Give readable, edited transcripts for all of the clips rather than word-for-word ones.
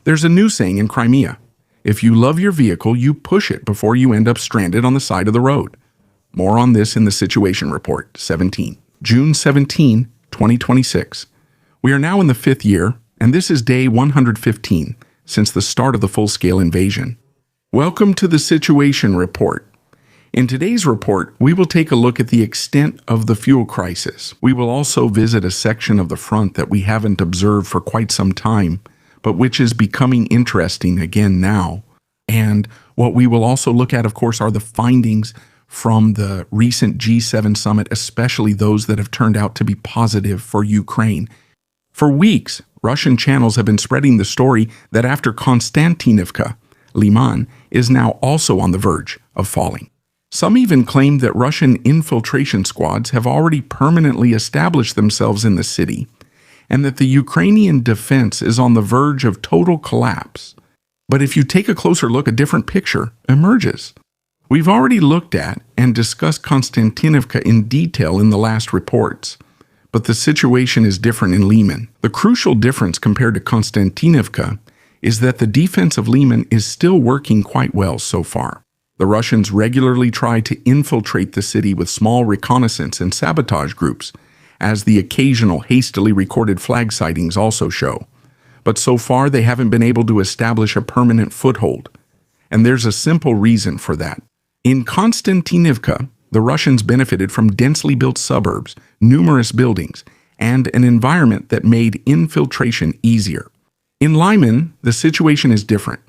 There's a new saying in Crimea: if you love your vehicle, you push it before you end up stranded on the side of the road. More on this in the Situation Report 17, June 17, 2026. We are now in the 5th year, and this is day 115 since the start of the full-scale invasion. Welcome to the Situation Report. In today's report, we will take a look at the extent of the fuel crisis. We will also visit a section of the front that we haven't observed for quite some time, but which is becoming interesting again now. And what we will also look at, of course, are the findings from the recent G7 summit, especially those that have turned out to be positive for Ukraine. For weeks, Russian channels have been spreading the story that after Konstantinivka, Liman is now also on the verge of falling. Some even claim that Russian infiltration squads have already permanently established themselves in the city, and that the Ukrainian defense is on the verge of total collapse. But if you take a closer look, a different picture emerges. We've already looked at and discussed Konstantinivka in detail in the last reports, but the situation is different in Liman. The crucial difference compared to Konstantinivka is that the defense of Liman is still working quite well so far. The Russians regularly try to infiltrate the city with small reconnaissance and sabotage groups, as the occasional hastily recorded flag sightings also show. But so far they haven't been able to establish a permanent foothold. And there's a simple reason for that. In Konstantinivka, the Russians benefited from densely built suburbs, numerous buildings, and an environment that made infiltration easier. In Liman, the situation is different.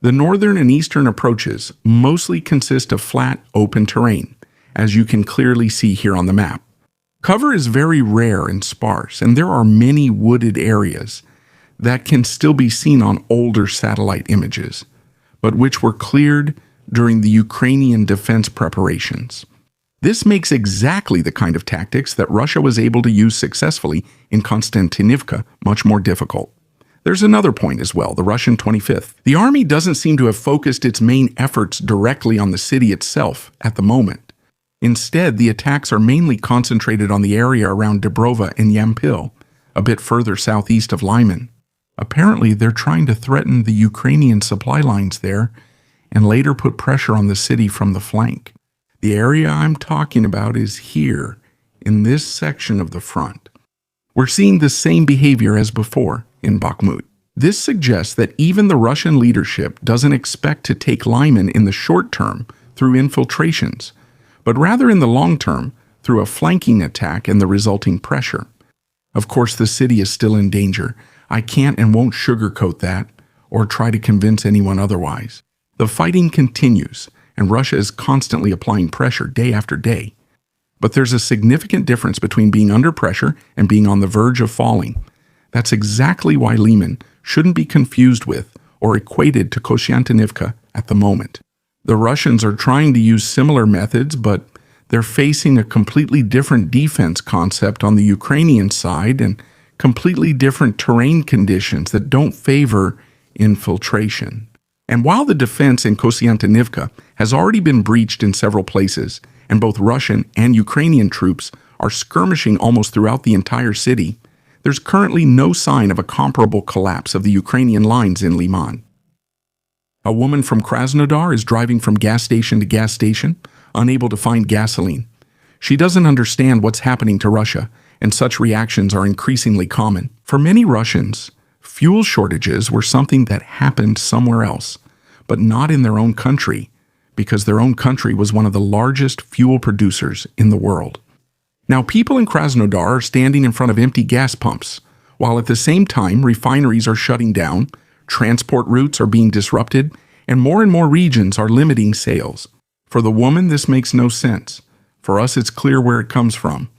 The northern and eastern approaches mostly consist of flat, open terrain, as you can clearly see here on the map. Cover is very rare and sparse, and there are many wooded areas that can still be seen on older satellite images, but which were cleared during the Ukrainian defense preparations. This makes exactly the kind of tactics that Russia was able to use successfully in Konstantinivka much more difficult. There's another point as well, the Russian 25th. The army doesn't seem to have focused its main efforts directly on the city itself at the moment. Instead, the attacks are mainly concentrated on the area around Dubrova and Yampil, a bit further southeast of Liman. Apparently, they're trying to threaten the Ukrainian supply lines there and later put pressure on the city from the flank. The area I'm talking about is here, in this section of the front. We're seeing the same behavior as before in Bakhmut. This suggests that even the Russian leadership doesn't expect to take Liman in the short term through infiltrations, but rather in the long term through a flanking attack and the resulting pressure. Of course, the city is still in danger. I can't and won't sugarcoat that or try to convince anyone otherwise. The fighting continues, and Russia is constantly applying pressure day after day. But there's a significant difference between being under pressure and being on the verge of falling. That's exactly why Liman shouldn't be confused with or equated to Konstantinivka at the moment. The Russians are trying to use similar methods, but they're facing a completely different defense concept on the Ukrainian side and completely different terrain conditions that don't favor infiltration. And while the defense in Konstantinivka has already been breached in several places, and both Russian and Ukrainian troops are skirmishing almost throughout the entire city, there's currently no sign of a comparable collapse of the Ukrainian lines in Liman. A woman from Krasnodar is driving from gas station to gas station, unable to find gasoline. She doesn't understand what's happening to Russia, and such reactions are increasingly common. For many Russians, fuel shortages were something that happened somewhere else, but not in their own country, because their own country was one of the largest fuel producers in the world. Now, people in Krasnodar are standing in front of empty gas pumps, while at the same time refineries are shutting down, transport routes are being disrupted, and more regions are limiting sales. For the woman, this makes no sense. For us, it's clear where it comes from.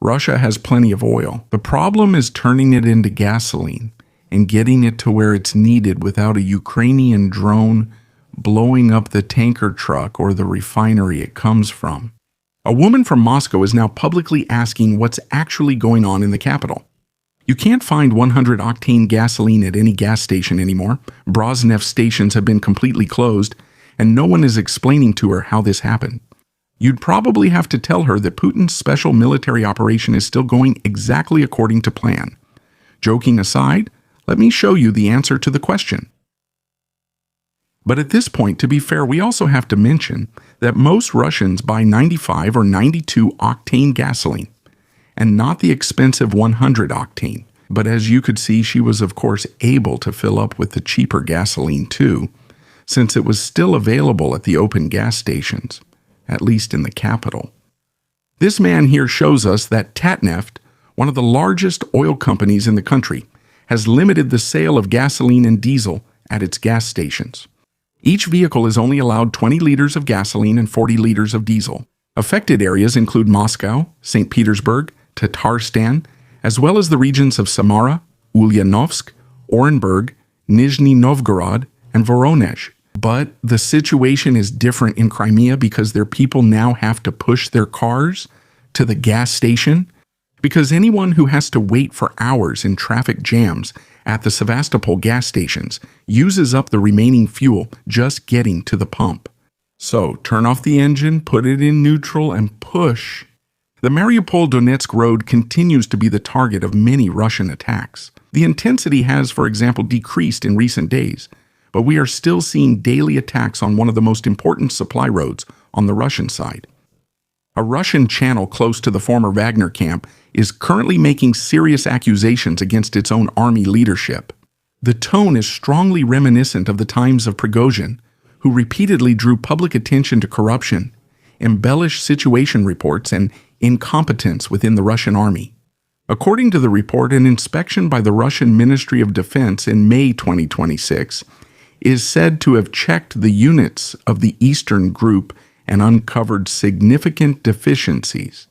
Russia has plenty of oil. The problem is turning it into gasoline and getting it to where it's needed without a Ukrainian drone blowing up the tanker truck or the refinery it comes from. A woman from Moscow is now publicly asking what's actually going on in the capital. You can't find 100-octane gasoline at any gas station anymore. Brezhnev stations have been completely closed, and no one is explaining to her how this happened. You'd probably have to tell her that Putin's special military operation is still going exactly according to plan. Joking aside, Let me show you the answer to the question. But at this point, to be fair, we also have to mention that most Russians buy 95 or 92 octane gasoline, and not the expensive 100 octane. But as you could see, she was of course able to fill up with the cheaper gasoline too, since it was still available at the open gas stations, at least in the capital. This man here shows us that Tatneft, one of the largest oil companies in the country, has limited the sale of gasoline and diesel at its gas stations. Each vehicle is only allowed 20 liters of gasoline and 40 liters of diesel. Affected areas include Moscow, St. Petersburg, Tatarstan, as well as the regions of Samara, Ulyanovsk, Orenburg, Nizhny Novgorod, and Voronezh. But the situation is different in Crimea because their people now have to push their cars to the gas station, because anyone who has to wait for hours in traffic jams at the Sevastopol gas stations uses up the remaining fuel just getting to the pump. So turn off the engine, put it in neutral, and push. The Mariupol-Donetsk road continues to be the target of many Russian attacks. The intensity has, for example, decreased in recent days, but we are still seeing daily attacks on one of the most important supply roads on the Russian side. A Russian channel close to the former Wagner camp is currently making serious accusations against its own army leadership. The tone is strongly reminiscent of the times of Prigozhin, who repeatedly drew public attention to corruption, embellished situation reports, and incompetence within the Russian army. According to the report, an inspection by the Russian Ministry of Defense in May 2026 is said to have checked the units of the Eastern Group and uncovered significant deficiencies.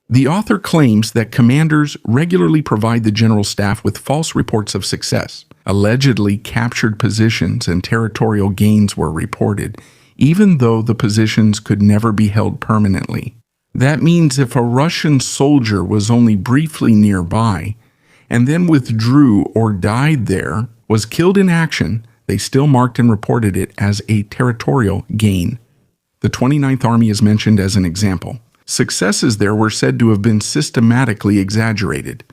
The author claims that commanders regularly provide the general staff with false reports of success. Allegedly captured positions and territorial gains were reported, even though the positions could never be held permanently. That means if a Russian soldier was only briefly nearby and then withdrew or died there, was killed in action, they still marked and reported it as a territorial gain. The 29th Army is mentioned as an example. Successes there were said to have been systematically exaggerated.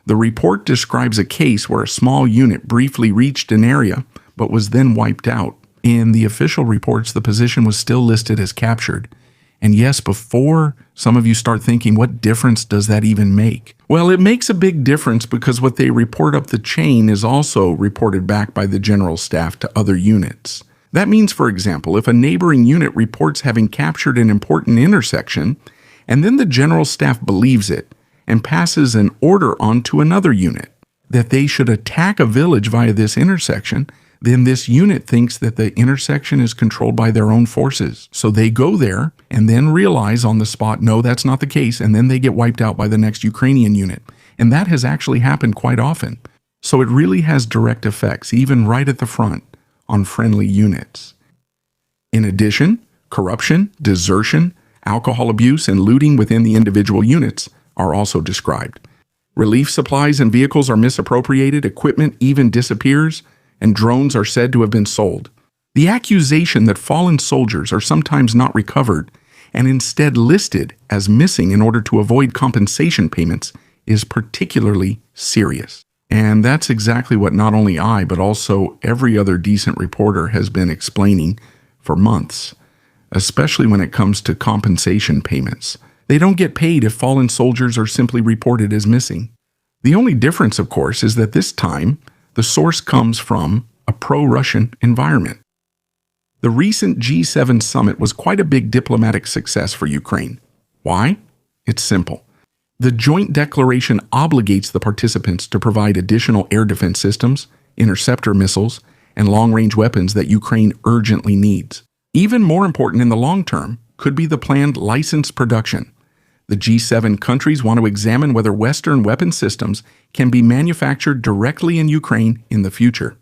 The report describes a case where a small unit briefly reached an area but was then wiped out. In the official reports, the position was still listed as captured. And yes, before some of you start thinking, what difference does that even make? Well, it makes a big difference because what they report up the chain is also reported back by the general staff to other units. That means, for example, if a neighboring unit reports having captured an important intersection, and then the general staff believes it and passes an order on to another unit that they should attack a village via this intersection, then this unit thinks that the intersection is controlled by their own forces. So they go there and then realize on the spot, no, that's not the case, and then they get wiped out by the next Ukrainian unit. And that has actually happened quite often. So it really has direct effects, even right at the front, on friendly units. In addition, corruption, desertion, alcohol abuse, and looting within the individual units are also described. Relief supplies and vehicles are misappropriated, equipment even disappears, and drones are said to have been sold. The accusation that fallen soldiers are sometimes not recovered and instead listed as missing in order to avoid compensation payments is particularly serious. And that's exactly what not only I, but also every other decent reporter has been explaining for months, especially when it comes to compensation payments. They don't get paid if fallen soldiers are simply reported as missing. The only difference, of course, is that this time, the source comes from a pro-Russian environment. The recent G7 summit was quite a big diplomatic success for Ukraine. Why? It's simple. The joint declaration obligates the participants to provide additional air defense systems, interceptor missiles, and long-range weapons that Ukraine urgently needs. Even more important in the long term could be the planned licensed production. The G7 countries want to examine whether Western weapon systems can be manufactured directly in Ukraine in the future.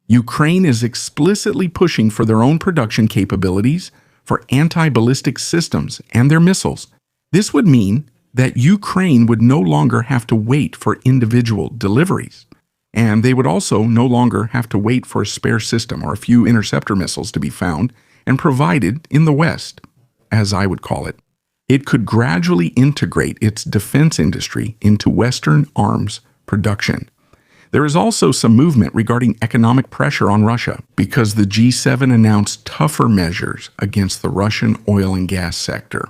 Ukraine is explicitly pushing for their own production capabilities for anti-ballistic systems and their missiles. This would mean that Ukraine would no longer have to wait for individual deliveries. And they would also no longer have to wait for a spare system or a few interceptor missiles to be found and provided in the West, as I would call it. It could gradually integrate its defense industry into Western arms production. There is also some movement regarding economic pressure on Russia because the G7 announced tougher measures against the Russian oil and gas sector.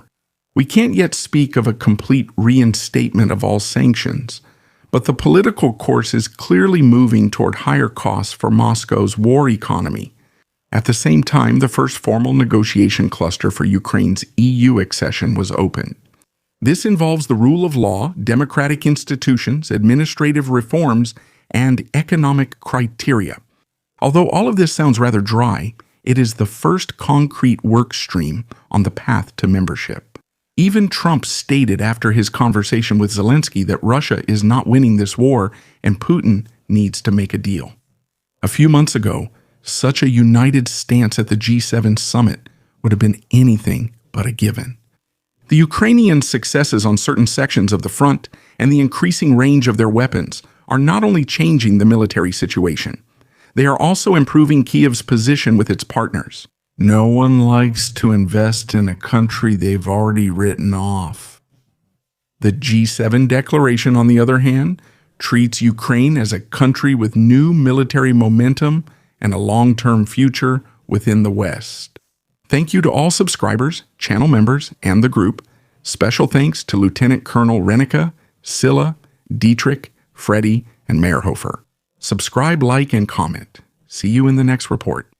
We can't yet speak of a complete reinstatement of all sanctions, but the political course is clearly moving toward higher costs for Moscow's war economy. At the same time, the first formal negotiation cluster for Ukraine's EU accession was opened. This involves the rule of law, democratic institutions, administrative reforms, and economic criteria. Although all of this sounds rather dry, it is the first concrete work stream on the path to membership. Even Trump stated after his conversation with Zelensky that Russia is not winning this war and Putin needs to make a deal. A few months ago, such a united stance at the G7 summit would have been anything but a given. The Ukrainian successes on certain sections of the front and the increasing range of their weapons are not only changing the military situation, they are also improving Kyiv's position with its partners. No one likes to invest in a country they've already written off. The G7 declaration, on the other hand, treats Ukraine as a country with new military momentum and a long-term future within the West. Thank you to all subscribers, channel members, and the group. Special thanks to Lieutenant Colonel Renica, Silla, Dietrich, Freddie, and Meyerhofer. Subscribe, like, and comment. See you in the next report.